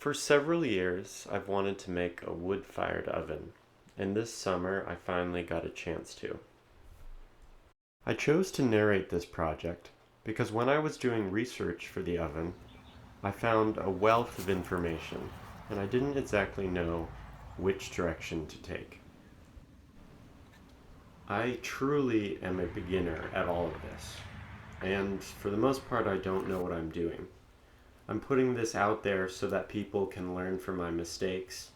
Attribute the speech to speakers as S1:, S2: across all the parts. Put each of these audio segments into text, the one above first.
S1: For several years, I've wanted to make a wood-fired oven, and this summer I finally got a chance to. I chose to narrate this project because when I was doing research for the oven, I found a wealth of information, and I didn't exactly know which direction to take. I truly am a beginner at all of this, and for the most part I don't know what I'm doing. I'm putting this out there so that people can learn from my mistakes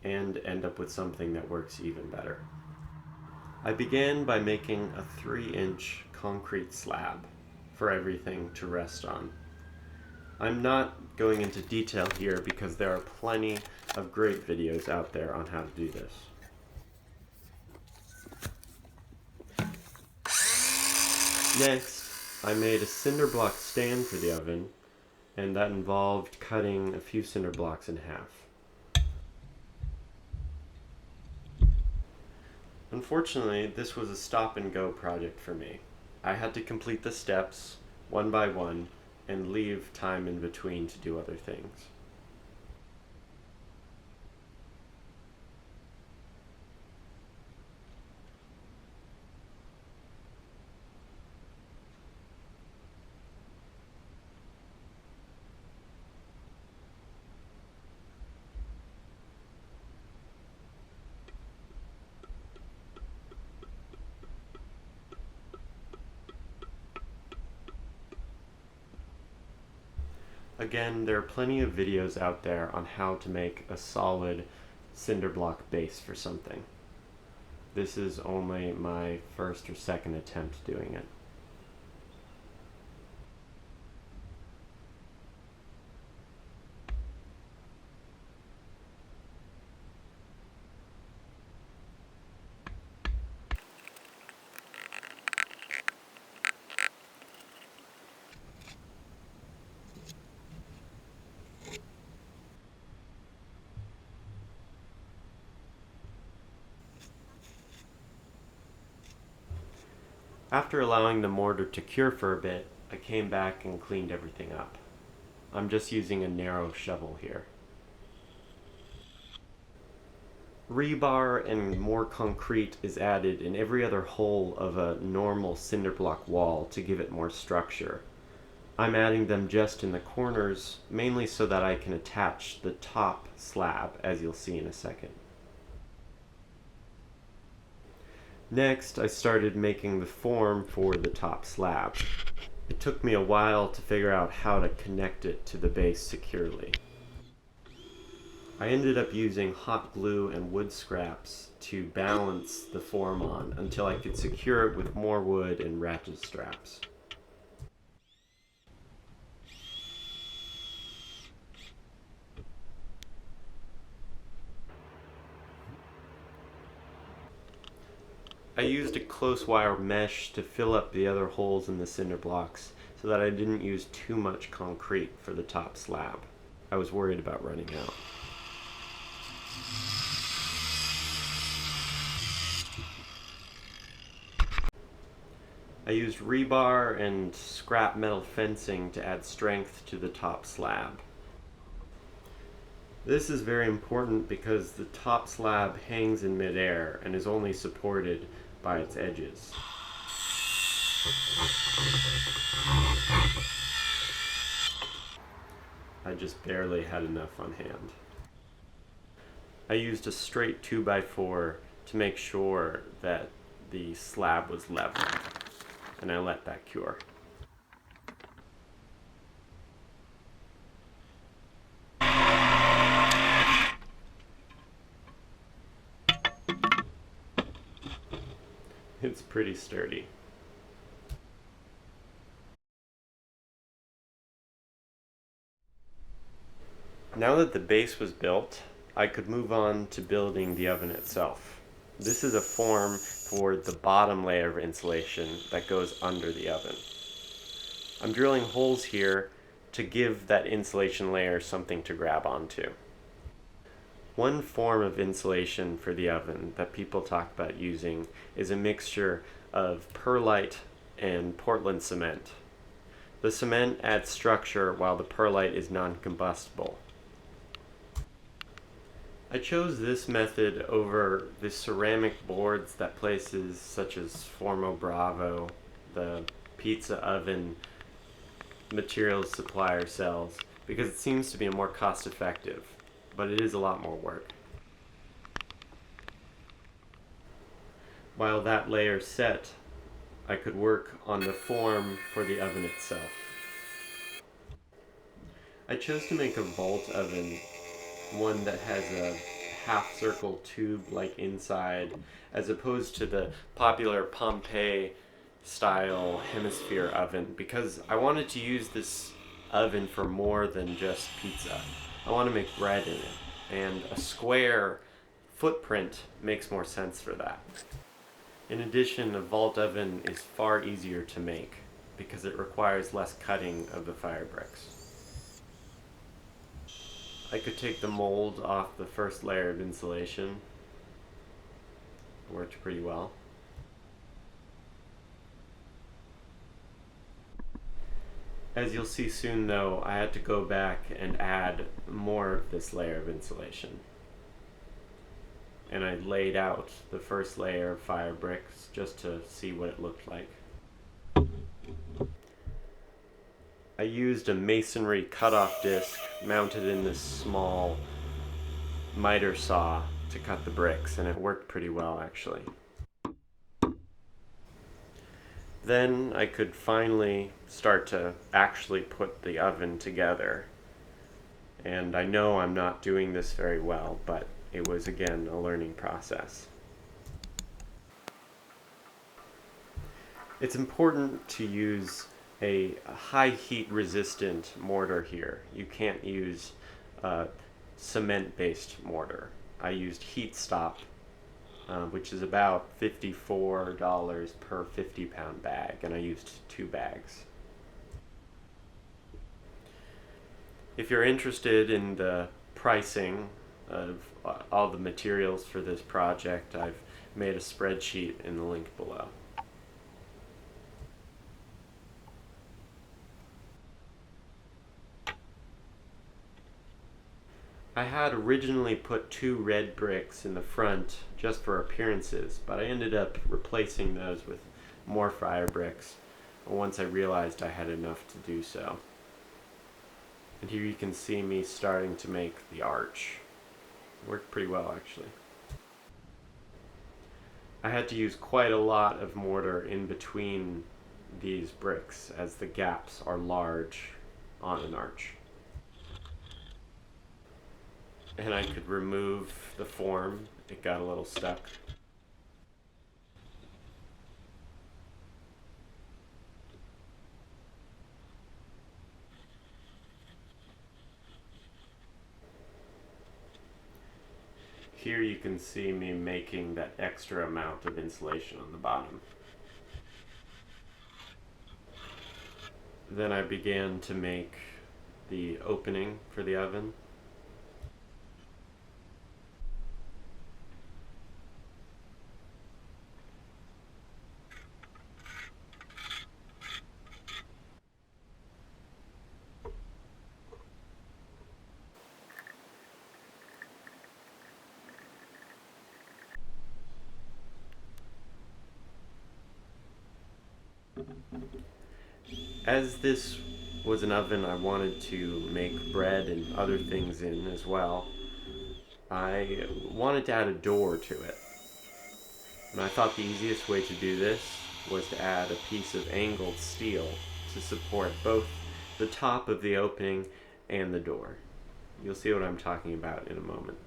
S1: and end up with something that works even better. I began by making a 3-inch concrete slab for everything to rest on. I'm not going into detail here because there are plenty of great videos out there on how to do this. Next, I made a cinder block stand for the oven, and that involved cutting a few cinder blocks in half. Unfortunately, this was a stop-and-go project for me. I had to complete the steps, one by one, and leave time in between to do other things. Again, there are plenty of videos out there on how to make a solid cinder block base for something. This is only my first or second attempt doing it. After allowing the mortar to cure for a bit, I came back and cleaned everything up. I'm just using a narrow shovel here. Rebar and more concrete is added in every other hole of a normal cinder block wall to give it more structure. I'm adding them just in the corners, mainly so that I can attach the top slab, as you'll see in a second. Next, I started making the form for the top slab. It took me a while to figure out how to connect it to the base securely. I ended up using hot glue and wood scraps to balance the form on until I could secure it with more wood and ratchet straps. I used a close wire mesh to fill up the other holes in the cinder blocks so that I didn't use too much concrete for the top slab. I was worried about running out. I used rebar and scrap metal fencing to add strength to the top slab. This is very important because the top slab hangs in midair and is only supported by its edges. I just barely had enough on hand. I used a straight 2x4 to make sure that the slab was level, and I let that cure. It's pretty sturdy. Now that the base was built, I could move on to building the oven itself. This is a form for the bottom layer of insulation that goes under the oven. I'm drilling holes here to give that insulation layer something to grab onto. One form of insulation for the oven that people talk about using is a mixture of perlite and Portland cement. The cement adds structure while the perlite is non-combustible. I chose this method over the ceramic boards that places such as Formo Bravo, the pizza oven materials supplier, sells because it seems to be more cost effective, but it is a lot more work. While that layer set, I could work on the form for the oven itself. I chose to make a vault oven, one that has a half circle tube like inside, as opposed to the popular Pompeii style hemisphere oven, because I wanted to use this oven for more than just pizza. I want to make bread in it, and a square footprint makes more sense for that. In addition, a vault oven is far easier to make because it requires less cutting of the fire bricks. I could take the mold off the first layer of insulation. It worked pretty well. As you'll see soon though, I had to go back and add more of this layer of insulation. And I laid out the first layer of fire bricks just to see what it looked like. I used a masonry cutoff disc mounted in this small miter saw to cut the bricks, and it worked pretty well actually. Then I could finally start to actually put the oven together. And I know I'm not doing this very well, but it was again a learning process. It's important to use a high heat resistant mortar here. You can't use a cement based mortar. I used Heat Stop, which is about $54 per 50-pound bag, and I used 2 bags. If you're interested in the pricing of all the materials for this project, I've made a spreadsheet in the link below. I had originally put 2 red bricks in the front just for appearances, but I ended up replacing those with more fire bricks once I realized I had enough to do so. And here you can see me starting to make the arch. It worked pretty well actually. I had to use quite a lot of mortar in between these bricks as the gaps are large on an arch. And I could remove the form. It got a little stuck. Here you can see me making that extra amount of insulation on the bottom. Then I began to make the opening for the oven. As this was an oven I wanted to make bread and other things in as well, I wanted to add a door to it. And I thought the easiest way to do this was to add a piece of angled steel to support both the top of the opening and the door. You'll see what I'm talking about in a moment.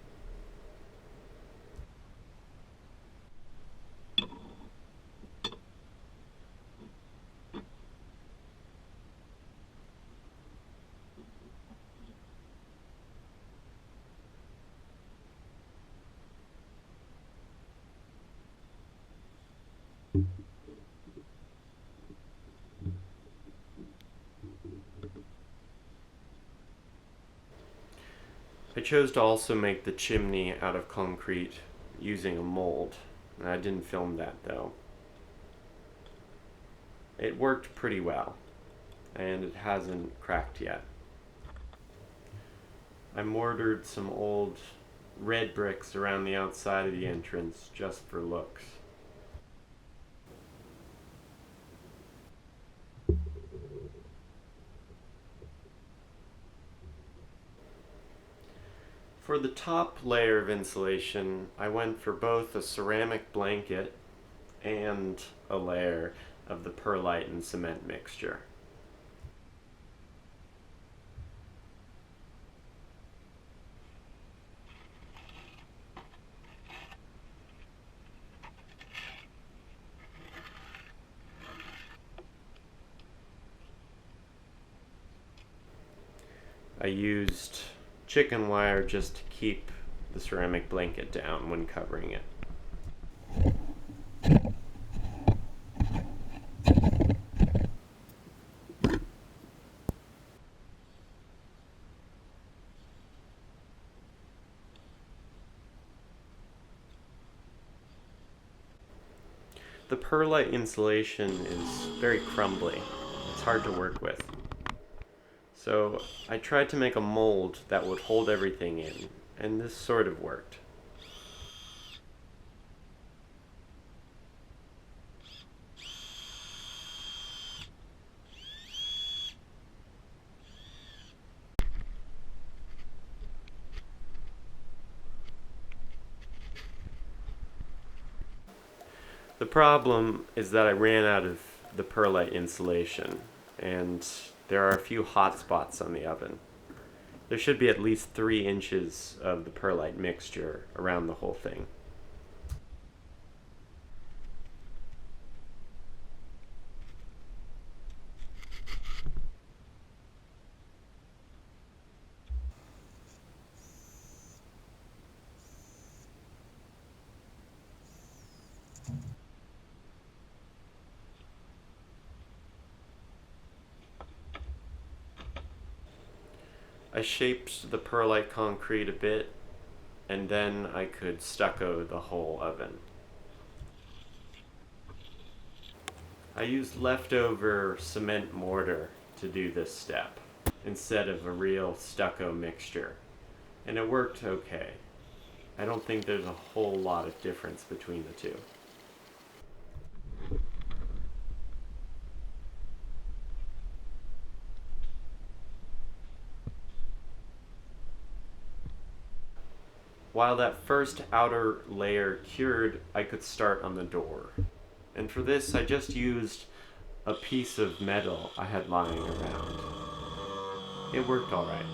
S1: I chose to also make the chimney out of concrete using a mold. I didn't film that though. It worked pretty well, and it hasn't cracked yet. I mortared some old red bricks around the outside of the entrance just for looks. For the top layer of insulation, I went for both a ceramic blanket and a layer of the perlite and cement mixture. I used chicken wire just to keep the ceramic blanket down when covering it. The perlite insulation is very crumbly. It's hard to work with. So I tried to make a mold that would hold everything in, and this sort of worked. The problem is that I ran out of the perlite insulation, and there are a few hot spots on the oven. There should be at least 3 inches of the perlite mixture around the whole thing. I shaped the perlite concrete a bit, and then I could stucco the whole oven. I used leftover cement mortar to do this step, instead of a real stucco mixture, and it worked okay. I don't think there's a whole lot of difference between the two. While that first outer layer cured, I could start on the door. And for this, I just used a piece of metal I had lying around. It worked alright.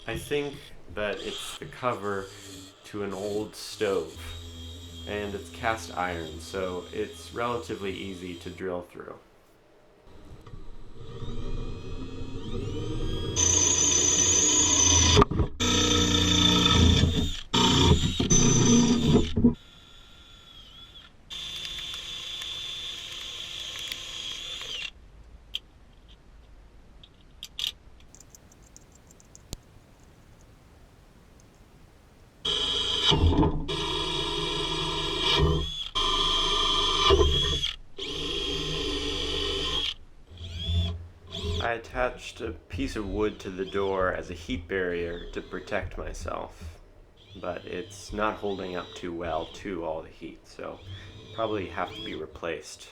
S1: I think that it's the cover to an old stove, and it's cast iron, so it's relatively easy to drill through. I attached a piece of wood to the door as a heat barrier to protect myself, but it's not holding up too well to all the heat, so probably have to be replaced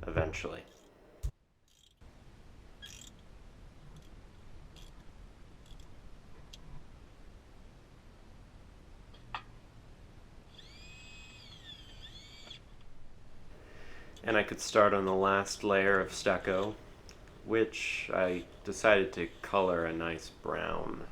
S1: eventually. And I could start on the last layer of stucco, which I decided to color a nice brown.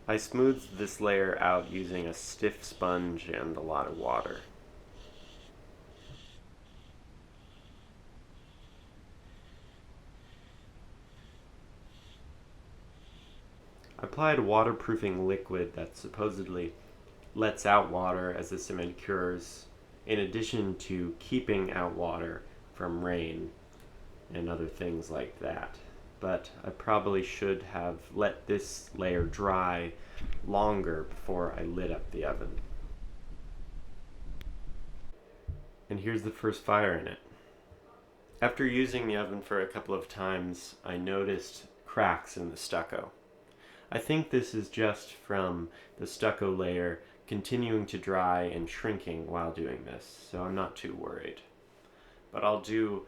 S1: I smoothed this layer out using a stiff sponge and a lot of water. I applied a waterproofing liquid that supposedly lets out water as the cement cures, in addition to keeping out water from rain and other things like that. But I probably should have let this layer dry longer before I lit up the oven. And here's the first fire in it. After using the oven for a couple of times, I noticed cracks in the stucco. I think this is just from the stucco layer continuing to dry and shrinking while doing this, so I'm not too worried. But I'll do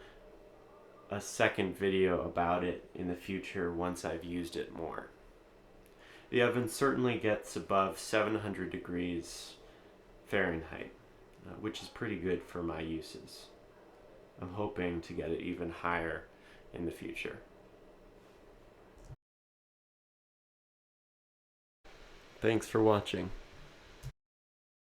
S1: a second video about it in the future once I've used it more. The oven certainly gets above 700 degrees Fahrenheit, which is pretty good for my uses. I'm hoping to get it even higher in the future. Thanks for watching.